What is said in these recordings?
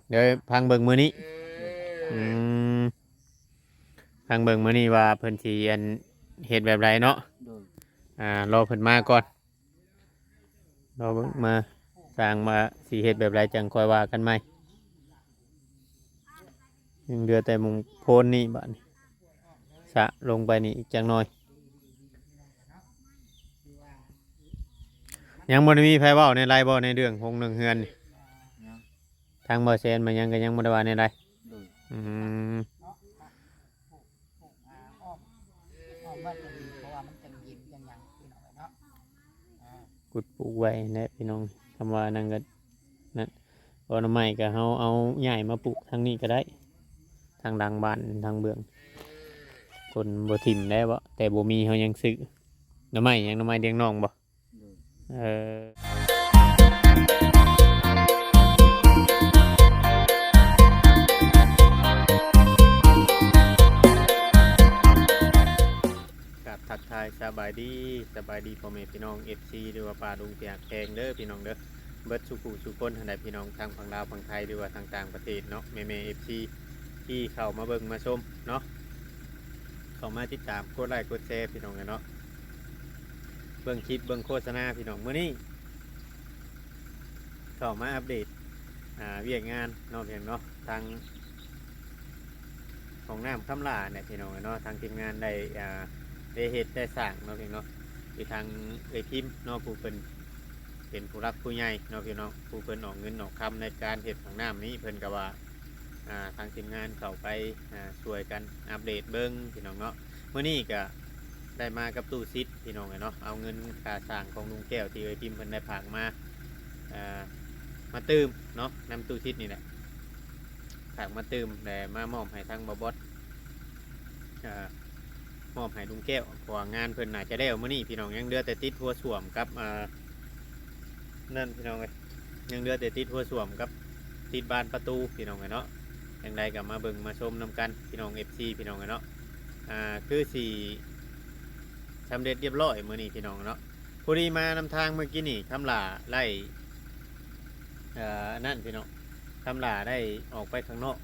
เดี๋ยวพังเบิ่งมื้อนี้อืมพังเบิ่งมื้อนี้ว่าเพิ่นสิอันเฮ็ดแบบไรเนาะโดยรอเพิ่นมาก่อนรอเบิ่งมาสร้างมาสิเฮ็ดแบบไรจังค่อยว่ากันใหม่ยังเหลือแต่มุงโพนนี่บัดนี้สะลงไปนี่อีกจังหน่อยยังบ่ได้มีไผเว้าในไลน์บ่ในเรื่องหงเรื่องเฮือนนี่ ยัง ทางบ่แซนมันยังก็ยังบ่ได้ว่าในไลน์ โดย อืม อ้อมบ้านก็ดีเพราะว่ามันจังเย็นจังหยังพี่น้องเนาะกุดปลูกไว้แหละพี่น้องคำว่านั่นก็นั่นบ่หน่อไม้ก็เฮาเอาใหญ่มาปลูกทางนี้ก็ได้ทางหลังบ้านทางเบื้องคนบ่ถิ่มได้บ่แต่บ่มีเฮายังซื้อหน่อไม้หยังหน่อไม้เลี้ยงน้องบ่โดยเอกับทักทายสบายดีพ่อแม่พี่น้อง FC หรือว่าป้าลุงเตียกแพงเด้อพี่น้องเด้อเบิดสุขุสุคนท่านใดพี่น้องทางฝั่งลาวฝั่งไทยหรือว่าทางต่างประเทศเนาะแม่ FC ที่เข้ามาเบิ่งมาชมเนาะเข้ามาติดตามกดไลค์กดแชร์พี่น้องกันเนาะเบิ่งคลิปเบิ่งโฆษณาพี่น้องมื้อนี้เข้ามาอัปเดตเวียกงานเนาะเพียงเนาะทางของน้ำคำลาเนี่ยพี่น้องเนาะทางทีมงานได้เฮ็ดได้สร้างเนาะเพียงเนาะที่ทางพิมพ์เนาะผู้เป็นผู้รักผู้ใหญ่เนาะพี่น้องผู้เพิ่นออกเงินออกคำในการเฮ็ดของน้ำนี้เพิ่นก็ว่าทางทีมงานเข้าไปช่วยกันอัปเดตเบิ่งพี่น้องเนาะมื้อนี้ก็ได้มากับตู้ซิดพี่น้องเนาะเอาเงินค่าสร้างของลุงแก้วที่พิมพ์เพิ่นได้ฝากมาตืมเนาะนำตู้ซิดนี่แหละฝากมาตืมแต่มามอบให้ทางบอบอสมอบให้ลุงแก้วเพราะงานเพิ่นน่าจะได้เอามื้อนี้พี่น้องยังเหลือแต่ติดหัวสวมกับนั่นพี่น้องเอ้ยยังเหลือแต่ติดหัวสวมกับติดบานประตูพี่น้องเนาะอย่างไรก็มาเบิ่งมาชมนำกันพี่น้อง FC พี่น้องเนาะคือสี่สำเร็จเรียบร้อยมื้อนี้พี่น้องเนาะพอดีมานำทางเมื่อกี้นี่คำลาไล่นั่นพี่น้องคำลาได้ออกไปข้างนอก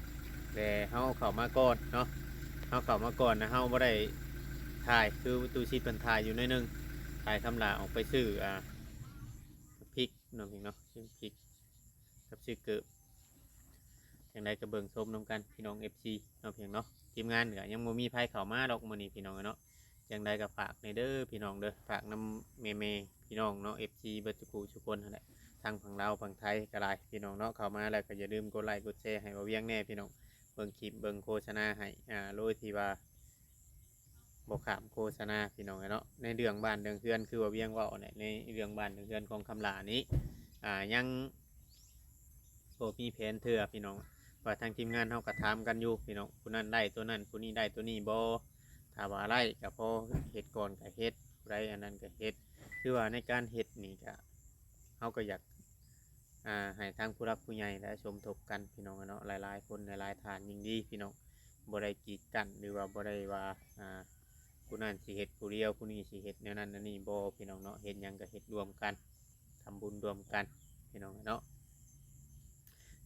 แต่เฮาเข้ามาก่อนเนาะเฮาเข้ามาก่อนนะเฮาบ่ได้ถ่ายคือตู้ชีดเพิ่นถ่ายอยู่หน่อยนึงถ่ายคำลาออกไปซื้อพริกเนาะพี่เนาะซื้อพริกกับซื้อเกิบอย่างไรก็เบิ่งชมนำกันพี่น้อง FC เนาะเพียงเนาะทีมงานก็ยังบ่มีไผเข้ามาดอกมื้อนี้พี่น้องเนาะอย่างไรก็ฝากในเด้อพี่น้องเด้อฝากนำเมพี่น้องเนาะ FC เบิดทุกคนนั่นแหละทางฝั่งลาวฝั่งไทยก็ได้พี่น้องเนาะเข้ามาแล้วก็อย่าลืมกดไลค์กดแชร์ให้บ่าเวียงแน่พี่น้องเบิ่งคลิปเบิ่งโฆษณาให้โดยที่ว่าบ่ขามโฆษณาพี่น้องเนาะในเรื่องบ้านเรื่องเรือนคือว่าเวียงเว้าเนี่ยในเรื่องบ้านเรื่องเรือนของคำลานี้ยังบ่มีแผนเทื่อพี่น้องว่าทางทีมงานเฮาก็ถามกันอยู่พี่น้องผู้นั้นได้ตัวนั้นผู้นี้ได้ตัวนี้บ่ถ้าว่าไร่ก็พอเฮ็ดก่อนก็เฮ็ดไรอันนั้นก็เฮ็ดคือว่าในการเฮ็ดนี่ก็เฮาก็อยากให้ทางผู้รักผู้ใหญ่และชมทบกันพี่น้องเนาะหลายๆคนหลายๆฐานยิ่งดีพี่น้องบ่ได้กีดกันหรือว่าบ่ได้ว่าผู้นั้นสิเฮ็ดผู้เดียวผู้นี้สิเฮ็ดแนวนั้นอันนี้บ่พี่น้องเนาะเฮ็ดหยังก็เฮ็ดรวมกันทำบุญรวมกันพี่น้องเนาะ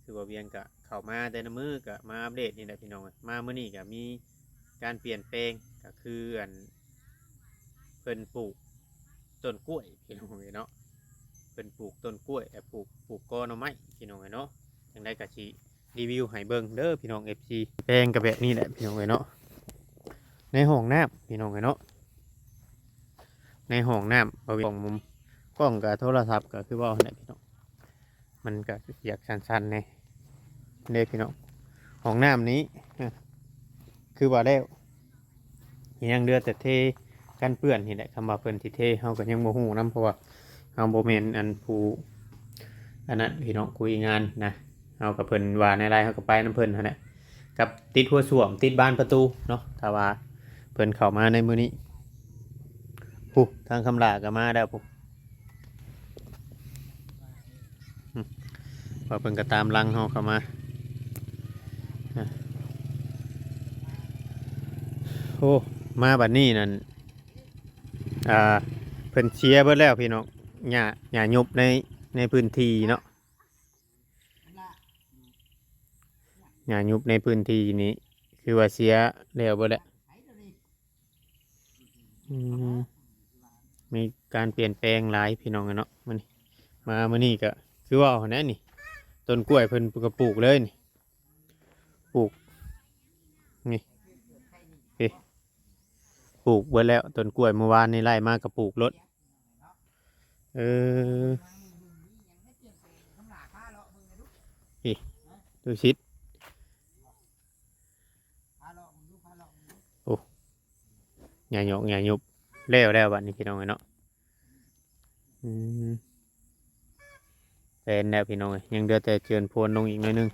คือว่าเวียงก็เข้ามาแต่ละมื้อก็มาอัปเดตนี่แหละพี่น้องมามื้อนี้ก็มีการเปลี่ยนแปลงก็คือเพิ่นปลูกต้นกล้วยพี่น้องเนาะเพิ่นปลูกต้นกล้วยปลูกกอหน่อไม้พี่น้องเนาะจังได๋ก็สิรีวิวให้เบิ่งเด้อพี่น้อง FC แปลงก็แบบนี้แหละพี่น้องเนาะในห้องน้ำพี่น้องเนาะในห้องน้ำบ่มีกล้องมุมกล้องกับโทรศัพท์ก็คือว่าเนี่ยพี่น้องมันก็อยากสั้นๆแน่เด้พี่น้องห้องน้ำนี้คือว่าแล้วยังเดือแต่เทกันเปื้อนนี่แหละคำว่าเพิ่นที่เทเฮาก็ยังบ่ฮู้นำเพราะว่าเฮาบ่แม่นผู้อันนั้นพี่น้องคุยงานนะเฮากับเพิ่นว่าในไลน์เฮาก็ไปนำเพิ่นนั่นแหละกับติดหัวส้วมติดบานประตูเนาะถ้าว่าเพิ่นเข้ามาในมื้อนี้ผู้ทางคำลาก็มาแล้วผู้ว่าเพิ่นก็ตามหลังเฮาเข้ามาโอ้มาบัดนี้นั่นเพิ่นเชียร์เบิดแล้วพี่น้องหญ้ายุบในพื้นที่เนาะ หญ้ายุบในพื้นที่นี้คือว่าเสียแล้วเบิดแล้วอืมมีการเปลี่ยนแปลงหลายพี่น้องกันเนาะมื้อนี้ก็คือว่าหั่นแหละนี่ต้นกล้วยเพิ่นก็ปลูกเลยนี่ปลูกนี่ปลูกเบิดแล้วต้นกล้วยเมื่อวานนี่ไล่มาก็ปลูกรถเออนี่ดูชิดโอ้หญ้าหยอกหญ้ายุบแล้วบัดนี้พี่น้องเนาะอืมเป็นแล้วพี่น้องยังเดือแต่เจือนพรวนลงอีกหน่อยนึง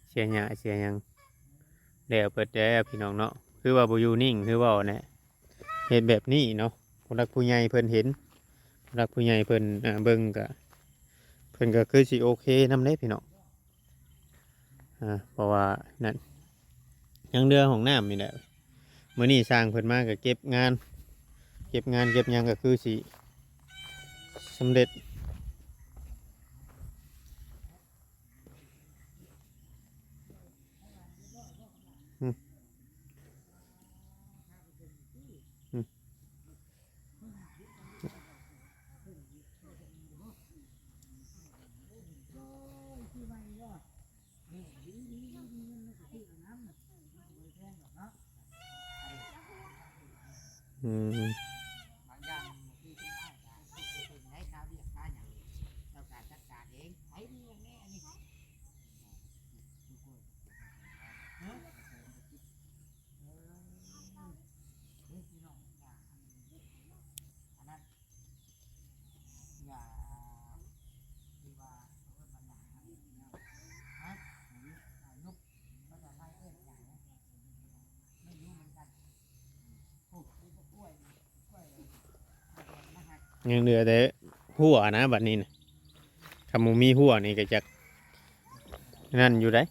เสียหญ้าเสียหยังแล้วเปิดแล้วพี่น้องเนาะคือว่าบ่อยู่นิ่งคือว่าเนี่ยเฮ็ดแบบนี้เนาะผู้หลักผู้ใหญ่เพิ่นเห็นผู้หลักผู้ใหญ่เพิ่นเบิ่งก็เพิ่นก็คือสิโอเคนำเด้พี่น้องเพราะว่านั่นยังเรือของน้ำนี่แหละมื้อนี้สร้างเพิ่นมาก็เก็บงานเก็บหยังก็คือสิสำเร็จอืม บางอย่างที่เป็นได้เป็นให้ชาวเรียกชาวอย่างเราการจัดการเองไอ้นี่อย่างนี้อันนี้พี่น้องอันนั้นอย่าที่ว่ามันหนาฮะนุกภาษาไทยเอิ้นอย่างนี้ไม่รู้เหมือนกันโอ้ยกล้วยนะฮะ ยังเหลือแต่หัวนะบัดนี้นะคำมูมีหัวนี่ก็จะนั่นอยู่ได้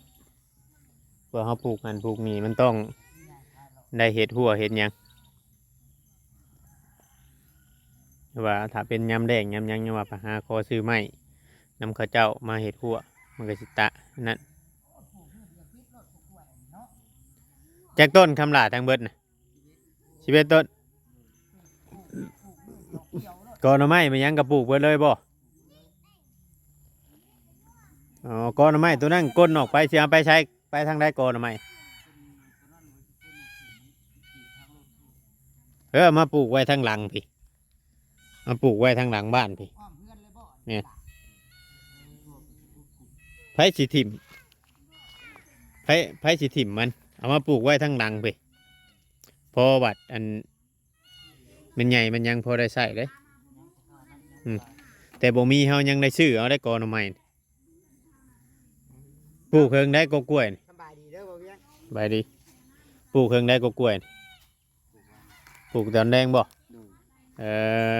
เพื่อเขาปลูกมันปลูกนี่มันต้องได้เห็ดหัวเห็ดหยังว่าถ้าเป็นยำแดงยำหยังว่าไปหาคอซื้อไม้นำข้าวเจ้ามาเห็ดหัวมันก็สิตะนั่นจากต้นคำหลาทางเบิดนะ11 ต้นกอหน่อไม้มันยังกระปลูกเบิดเลยบ่อ๋อกอหน่อไม้ตัวนั้นก้นออกไปเสียไปใช้ไปทางใดกอหน่อไม้มาปลูกไว้ทางหลังพี่มาปลูกไว้ทางหลังบ้านพี่เนี่ยไผ่สิถิ่มไผ่สิถิ่มมันเอามาปลูกไว้ทางหลังพี่พอบัดอันมันใหญ่มันยังพอได้ใส่เลยแต่บ่มีเฮายังได้ซื้อเอาได้กอหน่อไม้ปลูกเพิ่งได้ก็กล้วย สบายดีเด้อบ่เวียง ใบดีปลูกเพิ่งได้ก็กล้วยปลูกตอนแดงบ่เออ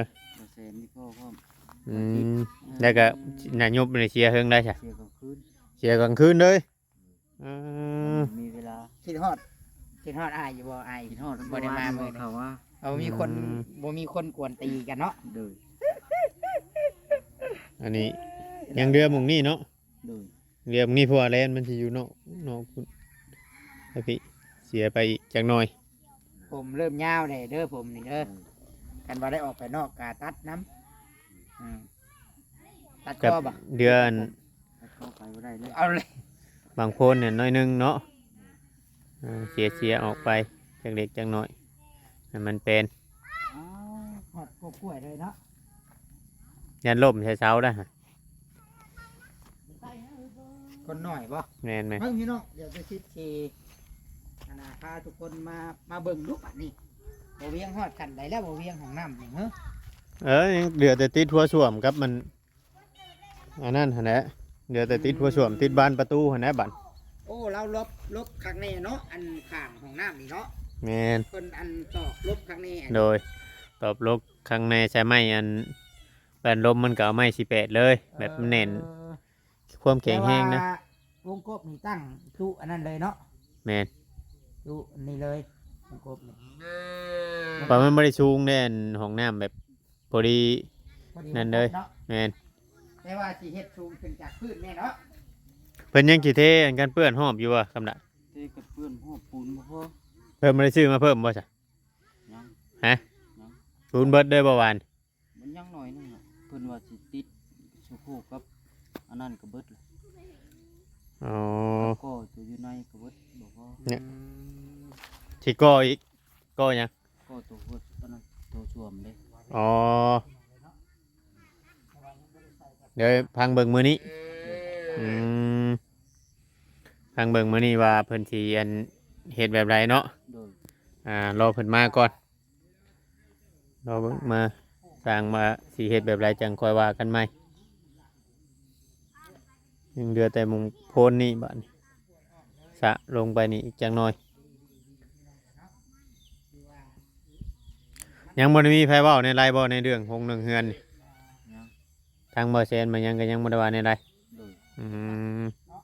เซนนี่ก็พร้อม แล้วก็นายยุบในเชียร์เพิ่งได้ใช่ เชียร์กลางคืนเชียร์กลางคืนเลยมีเวลาคิดฮอดอายอยู่บ่อายคิดฮอดบ่ได้มามื้อนี้เขาว่าเอามีคนบ่มีคนกวนตีกันเนาะเด้อ อันนี้ยังเรือหมุงนี่เนาะ เด้อ เรือหมุงนี่เพราะว่าแลนมันสิอยู่นอกคุณไอพี่เสียไปอีกจักหน่อย ผมเริ่มยาวเลยเด้อผมนี่เด้อกันว่าได้ออกไปนอกกาตัดน้ำตัด กับ ข้อบ่ เดือน เข้าไปบ่ได้เลยเอาเลย บางโพนเนี่ยน้อยนึงเนาะเสียออกไปจักเล็กจักน้อยให้มันเป็น หอดกล้วยเลยเนาะ ยันล่มใช้เช้าได้ฮะ คนหน่อยบ่ แม่นไหม เพิ่งพี่น้องเดี๋ยวจะคิดทีพาทุกคนมาเบิ่งลูกอันนี้บ่เวียงฮอดกันได้แล้วบ่เวียงของน้ำนี่เฮ้อ ยังเดือแต่ติดหัวส่วมครับมันอันนั้นหั่นแหละเดือแต่ติดหัวส่วมติดบานประตูหั่นแหละบัด โอ้เราลบข้างในเนาะอันข้างของน้ำนี่เนาะ แม่น คนอันตอกลบข้างในอัน โดยตอบลบข้างในใช้ไม้อันแบนลมมันก็เอาไม้18เลย แบบมันแน่นความแข็งแห้งนะ แต่ว่าวงกบนี่ตั้งจุอันนั้นเลยเนาะ แม่น จุนี่เลยวงกบนี่ เพราะมันไม่ได้สูงแน่นห้องน้ำแบบพอดี พอ อดี นั่นเลย เนาะ แม่น แต่ว่าสิเฮ็ดสูงขึ้นจากพื้นแน่เนาะ เพิ่นยังสิเทอันกันเปื้อนหอบอยู่ว่ะคำน่ะ เทกับเพื่อนหัวปูนบ่พอ เพิ่มบ่ได้ซื้อมาเพิ่มบ่จ้ะ ยัง ฮะปูนเบิดเด้อบ่หวาน มันยังหน่อยนึงอ่ะเพิ่นว่าสิติดสุโขกับอันนั้นก็เบิดเลย อ๋อ ก็ตัวอยู่ในก็เบิดบ่พอ เนี่ย สิก่ออีกก่อหยัง ก็ตัวเบิดอันนั้นตัวสวมเด้ อ๋อเดี๋ยวพังเบิ่งมื้อนี้อืมพังเบิ่งมื้อนี้ว่าเพิ่นสิอันเฮ็ดแบบไรเนาะ โดย รอเพิ่นมาก่อนรอเบิ่งมาสร้างมาสิเฮ็ดแบบไรจังค่อยว่ากันใหม่ยังเหลือแต่มุมโพนนี่บัดนี้สะลงไปนี่อีกจังหน่อยยังบ่ได้มีไผเว้าในไลน์บ่ในเรื่องหงหนึ่งเฮือนนี่ ยัง ทางบ่แซนมันยังก็ยังบ่ได้ว่าในไลน์ โดย อืม อ้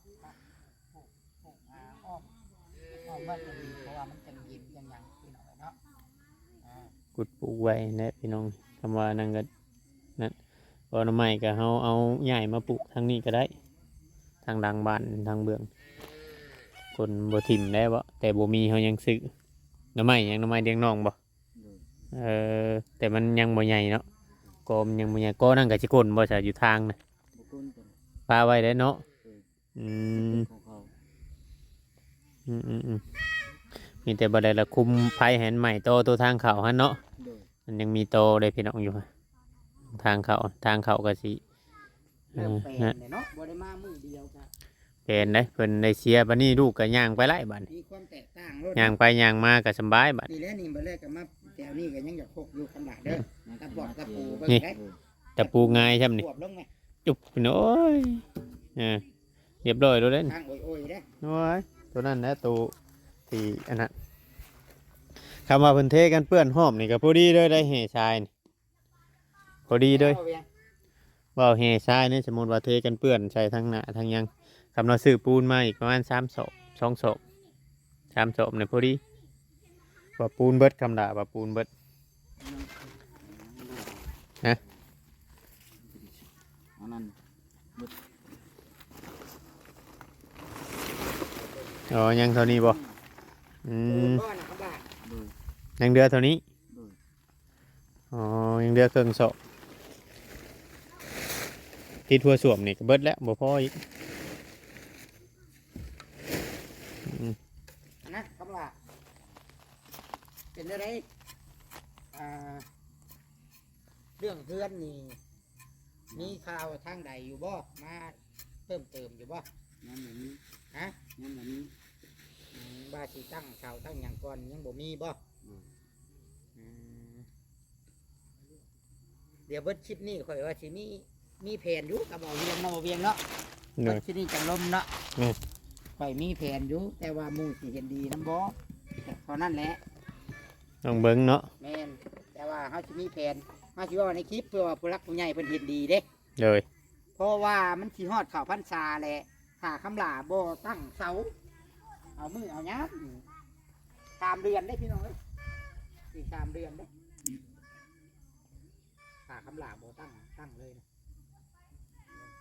อมบ้านมันดีเพราะว่ามันจังยิ้มจังหยังพี่น้องเนาะ กุดปลูกไว้แนะพี่น้องคำว่านั่นก็นั่นบ่หน่อไม้ก็เฮาเอาใหญ่มาปลูกทางนี้ก็ได้ทางหลังบ้านทางเบื้องคนบ่ถิ่มได้บ่แต่บ่มีเฮายังซื้อหน่อไม้ยังหน่อไม้เลี้ยงน้องบ่ โดย แต่มันยังบ่ใหญ่เนาะก็มันยังบ่ใหญ่ก็นั่นก็สิก้นบ่ซะอยู่ทางน่ะ บ่ก้นกัน ปาไว้ได้เนาะอืม ของเขา อืมมีแต่บ่ได้ละคุมไผแหนใหม่โตตัวทางเขาหั่นเนาะ โดย มันยังมีโตเลยพี่น้องอยู่ฮะทางเขาก็สิ เริ่มแปล นะ นเลยเนาะบ่ได้มามื้อเดียวกัน เป็นได้เพิ่นได้เชียร์บัดนี้ลูกก็ย่างไปไล่บัดนี้ มีความแตกต่างโลด ย่างไปย่างมาก็สำบายบัด นี่แหละนี่บ่แรกก็มาแถวนี้ก็ยังอยากพกอยู่คำหลาเด้อ ตะปอดตะปูเบิ่งได้ แต่ปลูกง่ายช่ำนี่ ขวบลงไหม จุบพี่น้องโอ้ยเรียบร้อยแล้วเด้อ ทางโอ้ยๆเด้อ โอ้ยตัวนั้นนะตัวที่อันนั้นคำว่าเพิ่นเทกันเปื้อนหอมนี่ก็พอดีเลยได้แห่ชายนี่พอดีเลย อาวีง ว่าแห่ชายนี่สมมุติว่าเทกันเปื้อนใส่ทั้งหน้าทั้งหยังคำเราซื้อปูนมาอีกประมาณ3 ศอก2 ศอก3 ศอกนี่พอดีว่าปูนเบิดคำด่าว่าปูนเบิด ฮะ อันนั้น อ๋อยังเท่านี้บ่อื ปูน ม ก้อนนะคำหลา โดย ยังเดือเท่านี้ โดย อ๋อยังเดือเครื่องศอกที่ทั่วสวมนี่ก็เบิดแล้วบ่พออีกอืม นะคำหลาเป็นอะไรอ่าเรื่องเพื่อนนี่มีข่าวทางใดอยู่บ่มาเพิ่มเติมอยู่บ่ ยังแบบนี้ ฮะ ยังแบบนี้ ว่าสิตั้งข่าวตั้งอย่างก่อนยังบ่มีบ่อืมเดี๋ยวเบิดคลิปนี้ข่อยว่าสิมีแผนอยู่กับบ่เวียงเนาะบ่เวียงเนาะ เน เบิ ย ดคลิปนี้จังลมเนาะ อืม ข่อยมีแผนอยู่แต่ว่าหมู่สิเห็นดีนํบ่เท่านั้นแหละ ต้องเบิ่งเนาะ แม่นแต่ว่าเฮาสิมีแผนเฮาสิเว่าในคลิปเพื่อว่าผู้รักผู้ใหญ่เพิ่นเห็นดีเด้ เลย เพราะว่ามันสิฮอดเข้าพรรษาแหละถ้าคำลาบ่ตั้งเสาเอามือเอาหยัง3 เดือนได้พี่น้องเอ้ยอีก3 เดือนเด้ถ้าคำลาบ่ตั้งเลยนะ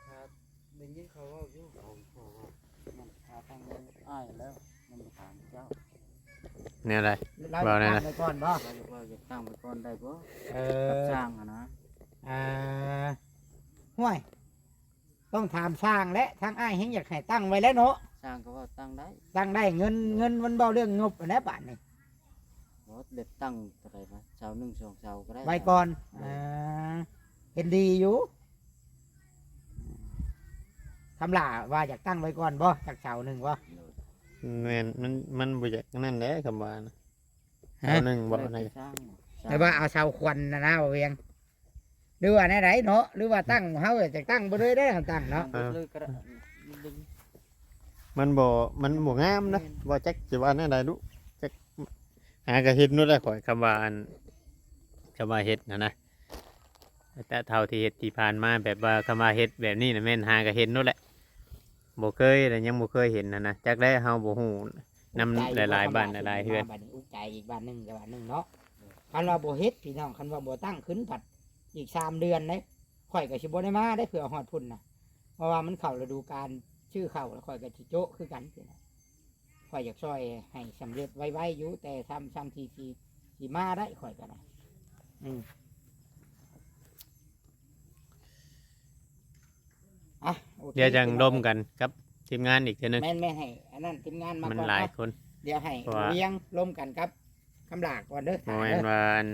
ครับ ได้ยินเขาว่าอยู่เขาว่ามันหาทางอ้ายแล้วมันถามเจ้า เนี่ยอะไร เรา ว่าแน่ ตั้ นะ งไว้ก่อนบ่ เราจะว่าจะตั้งไว้ก่อนได้บ่ เอ กับ อ สร้างอะนะ ห้วยต้องถามสร้างและทางอ้ายเฮงอยากให้ตั้งไว้แล้วเนาะ สร้างก็ว่าตั้งได้ ตั้งได้เงินมันเบาเรื่องงบอันนี้บาทนี่ บ่เด็ดตั้งอะไรนะเสา1 2เสาก็ได้ ไว้ก่อนเห็นดีอยู่คำลาว่าอยากตั้งไว้ก่อนบ่จากเสาหนึ่งบ่ แม่นมันบ่อยากนั่นแหละคำว่านะ ฮะ เอาหนึ่งบ่ใน สร้าง แต่ว่าเอาเสาควันนะบ่เวียงหรือว่าไหนเนาะหรือว่าตั้งเฮาจะตั้งบ่เลยได้ตั้งเนาะ เลยก็ได้ดึง มันบ่งามนะบ่จักสิว่าแน่ใดลูกจักหากระเฮ็ดนู่นแหละข่อยคำว่าอันคำว่าเฮ็ดนะแต่เท่าที่เฮ็ดที่ผ่านมาแบบว่าคำว่าเฮ็ดแบบนี้น่ะแม่นหากระเฮ็ดนู่นแหละบ่เคยแต่ยังบ่เคยเห็นนะจักได้เฮาบ่ฮู้นำหลายๆบ้านหลายๆเฮือน บ้านนี้อุกใจอีกบ้านหนึงกับบ้านหนึงเนาะคันว่าบ่เฮ็ดพี่น้องคันว่าบ่ตั้งขึ้นผัดอีก3 เดือนเด้ ข่อยก็สิบ่ได้มาได้เผื่อฮอดพุ่นน่ะเพราะว่ามันเข้าฤดูกาลชื่อเข้าแล้วข่อยก็สิโจะคือกันสินะข่อยอยากช่วยให้สำเร็จไวๆอยู่แต่ทำทีสิมาได้ข่อยก็ได้อ่ะโอค เดี๋ยวจังร่วมกันกับทีมงานอีกเทีนึง แม่นให้อันนั้นทีมงานมา มัน ก่อน หลาย เนาะ คน เดี๋ยวให้ เพราะว่า เลี้ยงร่วมกันครับคำหลากก่อนเด้อ โมเมน เด้อ ว่าอัน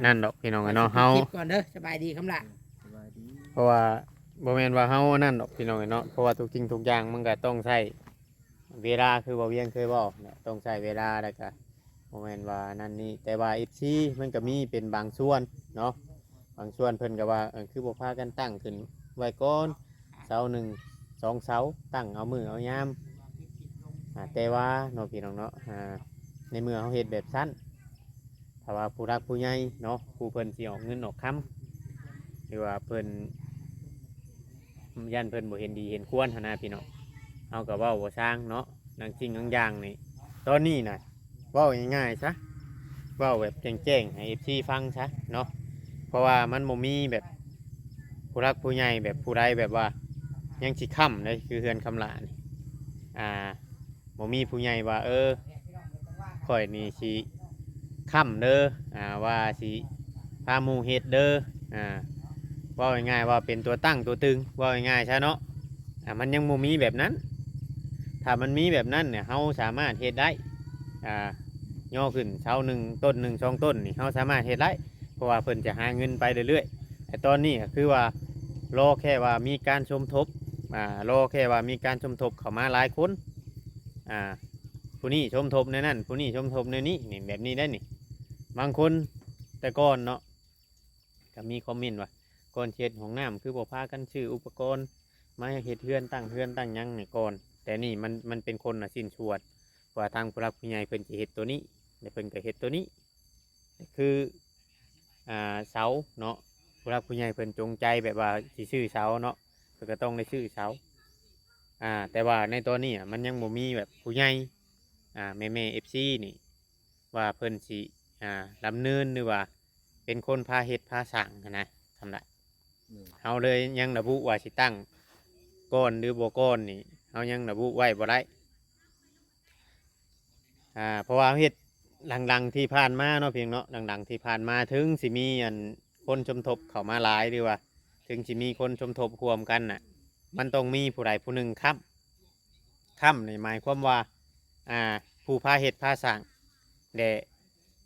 นั่นดอกพี่น้องกันเนาะเฮา คลิปก่อนเด้อสบายดีคำหลาก สบายดี เพราะว่าโมเมนว่าเฮานั่นดอกพี่น้องกันเนาะเพราะว่าทุกสิ่งทุกอย่างมันก็ต้องใช้เวลาคือบ่เวียงเคยบอกเนี่ยต้องใช้เวลาแล้วก็โมเมนว่านั่นนี่แต่ว่า FC มันก็มีเป็นบางส่วนเนาะบางส่วนเพิ่นก็ว่าคือบ่พากันตั้งขึ้นไว้ก่อนเสาหนึ่งสองเสาตั้งเอามือเอายามแต่ว่าเนาะพี่น้องเนาะในเมื่อเฮาเฮ็ดแบบสั้นถ้าว่าผู้รักผู้ใหญ่เนาะผู้เพิ่นสิออกเงินออกคำหรือว่าเพิ่นยันเพิ่นบ่เห็นดีเห็นควรหั้นนะพี่น้องเฮาก็เว้าบ่สร้างเนาะบางสิ่งบางอย่างนี่ตอนนี้น่ะเว้าง่ายๆซะเว้าแบบแจ้งๆให้ FC ฟังซะเนาะเพราะว่ามันบ่มีแบบผู้รักผู้ใหญ่แบบผู้ใดแบบว่ายังสิค้ำเลยคือเฮือนคำลานี่บ่มีผู้ใหญ่ว่าข่อยนี่สิค้ำเด้อว่าสิพาหมู่เฮ็ดเด้อว่าง่ายๆว่าเป็นตัวตั้งตัวตึงว่าง่ายๆใช่เนาะมันยังบ่มีแบบนั้นถ้ามันมีแบบนั้นเนี่ยเฮาสามารถเฮ็ดได้ย่อขึ้นเสาหนึ่งต้นหนึ่งสองต้นนี่เฮาสามารถเฮ็ดได้เพราะว่าเพิ่นจะหาเงินไปเรื่อยๆแต่ตอนนี้ก็คือว่ารอแค่ว่ามีการสมทบรอแค่ว่ามีการสมทบเข้ามาหลายคนผู้นี้สมทบในนั้นผู้นี้สมทบในนี้นี่แบบนี้ได้นี่บางคนแต่ก่อนเนาะก็มีคอมเมนต์ว่าก่อนเช็ดของน้ำคือบ่พากันซื้ออุปกรณ์มาเฮ็ดเฮือนตั้งหยังนี่ก่อนแต่นี่มันเป็นคนสิ้นชวดว่าทางผู้รักผู้ใหญ่เพิ่นสิเฮ็ดตัวนี้เพิ่นก็เฮ็ดตัวนี้คือเสาเนาะผู้รักผู้ใหญ่เพิ่นจงใจแบบว่าสิซื้อเสาเนาะเพิ่นก็ต้องได้ซื้อเสาแต่ว่าในตอนนี้มันยังบ่มีแบบผู้ใหญ่แม่FC นี่ว่าเพิ่นสิดำเนินหรือว่าเป็นคนพาเฮ็ดพาสร้างนะทำได้เฮาเลยยังระบุว่าสิตั้งก้อนหรือบ่ก้อนนี่เฮายังระบุไว้บ่ได้เพราะว่าเฮ็ดหลังๆที่ผ่านมาเนาะเพียงเนาะหลังๆที่ผ่านมาถึงสิมีคนชมทบเข้ามาหลายหรือว่าถึงสิมีคนชมทบรวมกันน่ะมันต้องมีผู้ใดผู้หนึ่งค้ำในหมายความว่าผู้พาเฮ็ดพาสร้างแต่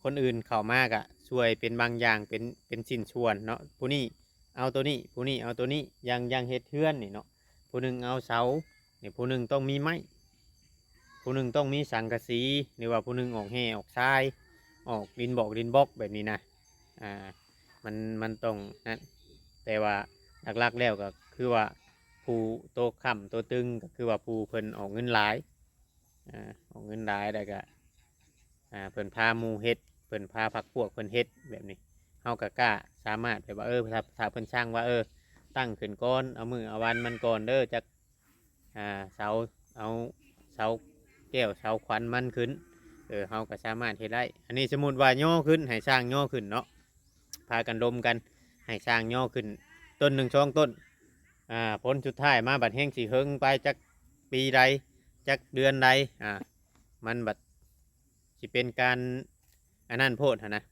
คนอื่นเข้ามากะช่วยเป็นบางอย่างเป็นชิ้นส่วนเนาะผู้นี้เอาตัวนี้ผู้นี้เอาตัวนี้ยังเฮ็ดเทือนนี่เนาะผู้หนึ่งเอาเสาเนี่ยผู้หนึ่งต้องมีไม้ผู้หนึ่งต้องมีสังกะสีหรือว่าผู้หนึ่งออกแห่ออกทรายออกดินบล็อกแบบนี้นะมันต้องนั่นแต่ว่าหลักๆแล้วก็คือว่าผู้โตค้ำตัวตึงก็คือว่าผู้เพิ่นออกเงินหลายออกเงินหลายแล้วก็เพิ่นพาหมู่เฮ็ดเพิ่นพาพักพวกเพิ่นเฮ็ดแบบนี้เฮาก็กล้าสามารถแบบว่าถ้าเพิ่นช่างว่าตั้งขึ้นก้อนเอามือเอาวันมันก่อนเด้อจักเสาเอาเสาแก้วเสาขวัญมันขึ้นเฮาก็สามารถเฮ็ดได้อันนี้สมมุติว่าย่อขึ้นให้สร้างย่อขึ้นเนาะพากันดมกันให้สร้างย่อขึ้นต้นหนึ่งช่องต้นผลสุดท้ายมาบัดแห้งสิเฮิงไปจักปีใดจักเดือนใดมันบัดสิเป็นการอันนั้นโพดนะ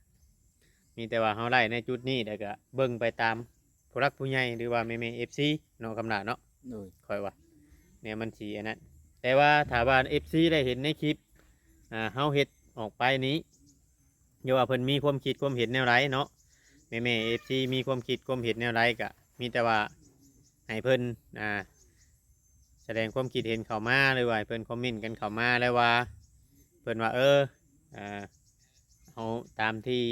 มีแต่ว่าเฮาไล่ในจุดนี้แล้วก็เบิ่งไปตามผู้รักผู้ใหญ่หรือว่าแม่ๆ FC เนาะคำนาเนาะค่อยว่าเนี่ยมันสิอันนั้นแต่ว่าถ้าว่า FC ได้เห็นในคลิปเฮาเฮ็ดออกไปนี้อย่าว่าเพิ่นมีความคิดความเห็นแนวไรเนาะแม่ๆ FC มีความคิดความเห็นแนวไรก็มีแต่ว่าให้เพิ่นแสดงความคิดเห็นเข้ามาหรือว่าเพิ่นคอมเมนต์กันเข้ามาแล้วว่าเพิ่นว่าเอาตามที่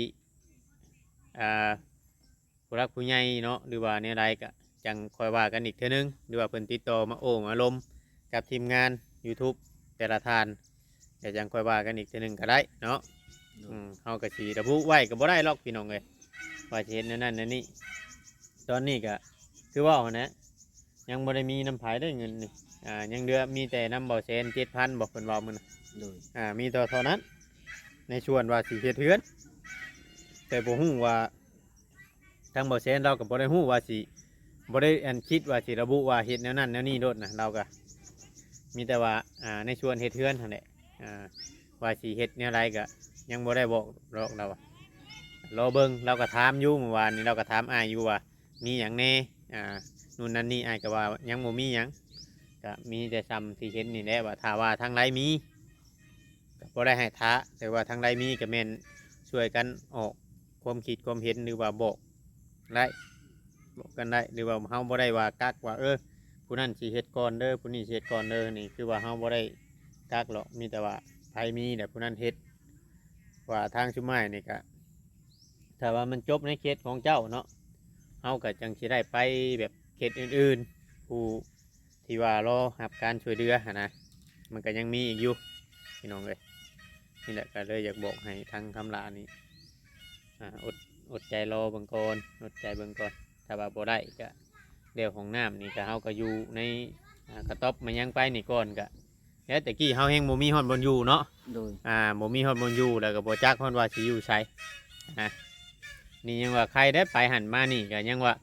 ผู้รักผู้ใหญ่เนาะหรือว่าเนี่ยไรก็จังคอยว่ากันอีกเท่านึงหรือว่าเพิ่นติดต่อมาโอ้มาลมกับทีมงาน YouTube แต่ละทานแต่จังคอยว่ากันอีกเท่านึงก็ได้เนาะเฮาก็สิระบุไว้ก็บ่ได้หรอกพี่น้องเอ้ยว่าจะเห็นนั่นนี่ตอนนี้ก็คือว่านะยังบ่ได้มีน้ำผายได้เงินนี่ยังเดือมีแต่น้ำเบาแสน 7,000 บอกเพิ่นว่ามื้อน่ะมีต่อเท่านั้นในส่วนว่าสิเฮ็ดเฮือนแต่บ่ฮู้ว่าทางเบาแสนเราก็บ่ได้ฮู้ว่าสิ บ่ได้อันคิดว่าสิระบุว่าเฮ็ดแนวนั้นแนวนี้โดดนะเราก็มีแต่ว่าในส่วนเฮ็ดเฮือนนั่นแหละว่าสิเฮ็ดแนวใดก็ยังบ่ได้บอกหรอกเราอะรอเบิ่งเราก็ถามอยู่เมื่อวานนี้เราก็ถามอ้ายอยู่ว่ามีหยังแน่นู่นนั่นนี่อ้ายก็ว่ายังบ่มีหยังก็มีแต่ซ้ำที่เห็นนี่แหละว่าถ้าว่าทางใดมีก็บ่ได้ให้ท้าแต่ว่าทางใดมีก็แม่นช่วยกันออกความคิดความเห็นหรือว่าบอกได้บอกกันได้หรือว่าเฮาบ่ได้ว่ากักว่าผู้นั้นสิเฮ็ดก่อนเด้อผู้นี้สิเฮ็ดก่อนเด้อนี่คือว่าเฮาบ่ได้กักหรอกมีแต่ว่าไผมีแต่ผู้นั้นเฮ็ดว่าทางชุมไม้นี่ก็ถ้าว่ามันจบในเขตของเจ้าเนาะเฮาก็จังสิได้ไปแบบเขตอื่นๆผู้ที่ว่ารอรับการช่วยเหลือหั้นนะมันก็ยังมีอีกอยู่พี่น้องเอ้ยนี่แหละก็เลยอยากบอกให้ทางคำลานี่อดใจรอเบิ่งก่อนอดใจเบิ่งก่อนถ้าว่าบ่ได้ก็เดี๋ยวของน้ำนี่ก็เฮาก็อยู่ในกระต๊อบมันยังไปนี่ก่อนก็แล้วแต่กี้เฮาแฮงบ่มีฮอดบนอยู่เนาะ โดย บ่มีฮอดบนอยู่แล้วก็บ่จักฮอดว่าสิอยู่ไสนี่ยังว่าใครได้ไปหันมานี่ก็ยังว่า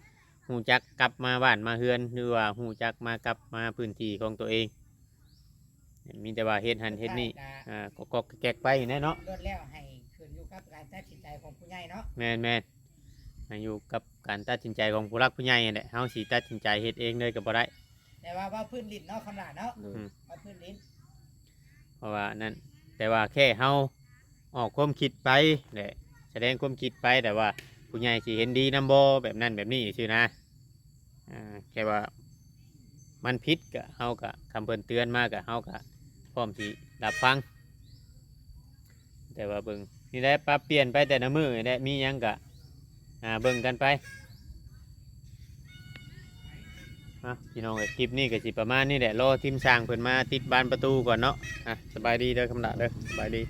ฮู้จักกลับมาบ้านมาเฮือนหรือว่าฮู้จักมากลับมาพื้นที่ของตัวเองมีแต่ว่าเฮ็ดหันเฮ็ดนี่ก็แกกไปแน่เนาะ รวดแล้วให้ขึ้นอยู่กับการตัดสินใจของผู้ใหญ่เนาะ แม่นอยู่กับการตัดสินใจของผู้รักผู้ใหญ่นี่แหละเฮาสิตัดสินใจเฮ็ดเองเลยก็บ่ได้ แต่ว่าพื้นดินเนาะคำหลาเนาะ โดย ว่าพื้นดิน เพราะว่านั่นแต่ว่าแค่เฮาออกความคิดไปแหละแสดงความคิดไปแต่ว่าผู้ใหญ่สิเห็นดีนำบ่แบบนั้นแบบนี้ซื่อนะแค่ว่ามันผิดก็เฮาก็คำเพิ่นเตือนมาก็เฮาก็พร้อมสิรับฟังแต่ว่าเบิ่งนี่แหละปรับเปลี่ยนไปแต่ละมื้อนี่แหละมีหยังก็เบิ่งกันไปพี่น้องคลิปนี้ก็สิประมาณนี้แหละรอทีมช่างเพิ่นมาติดบานประตูก่อนเนาะสบายดีเด้อคำละเด้อสบายดี